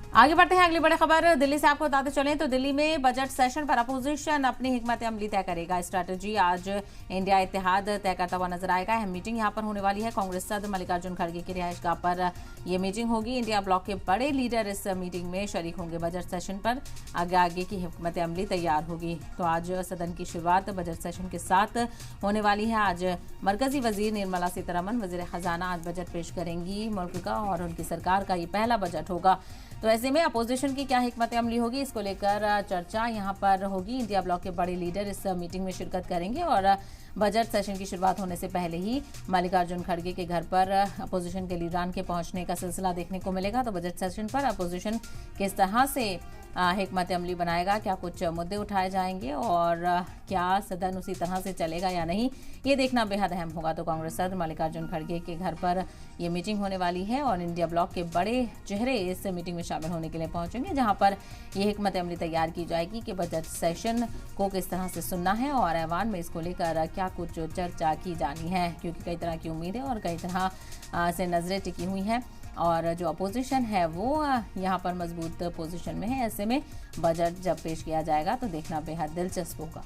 आगे बढ़ते हैं अगली बड़ी खबर दिल्ली से आपको बताते चलें तो दिल्ली में बजट सेशन पर अपोजिशन अपनी हिकमत अमली तय करेगा। स्ट्रैटेजी आज इंडिया इत्तेहाद तय करता हुआ नजर आएगा। अहम मीटिंग यहां पर होने वाली है। कांग्रेस सदर मल्लिकार्जुन खड़गे की रिहायशगाह पर यह मीटिंग होगी। इंडिया ब्लॉक के बड़े लीडर इस मीटिंग में शरीक होंगे। बजट सेशन पर आगे की हिकमत अमली तैयार होगी। तो आज सदन की शुरुआत बजट सेशन के साथ होने वाली है। आज मरकजी वजीर निर्मला सीतारमण वजीर खजाना आज बजट पेश करेंगी मुल्क का, और उनकी सरकार का ये पहला बजट होगा। तो ऐसे में अपोजिशन की क्या हिकमत अमली होगी, इसको लेकर चर्चा यहां पर होगी। इंडिया ब्लॉक के बड़े लीडर इस मीटिंग में शिरकत करेंगे और बजट सेशन की शुरुआत होने से पहले ही मल्लिकार्जुन खड़गे के घर पर अपोजिशन के लीडरान के पहुंचने का सिलसिला देखने को मिलेगा। तो बजट सेशन पर अपोजिशन किस तरह से हिकमत अमली बनाएगा, क्या कुछ मुद्दे उठाए जाएंगे और क्या सदन उसी तरह से चलेगा या नहीं, ये देखना बेहद अहम होगा। तो कांग्रेस सदर मल्लिकार्जुन खड़गे के घर पर ये मीटिंग होने वाली है और इंडिया ब्लॉक के बड़े चेहरे इस मीटिंग में शामिल होने के लिए पहुंचेंगे, जहां पर ये हिकमत अमली तैयार की जाएगी कि बजट सेशन को किस तरह से सुनना है और ऐवान में इसको लेकर क्या कुछ चर्चा की जानी है, क्योंकि कई तरह की उम्मीदें और कई तरह से नजरें टिकी हुई हैं और जो अपोजिशन है वो यहाँ पर मजबूत पोजीशन में है। ऐसे में बजट जब पेश किया जाएगा तो देखना बेहद दिलचस्प होगा।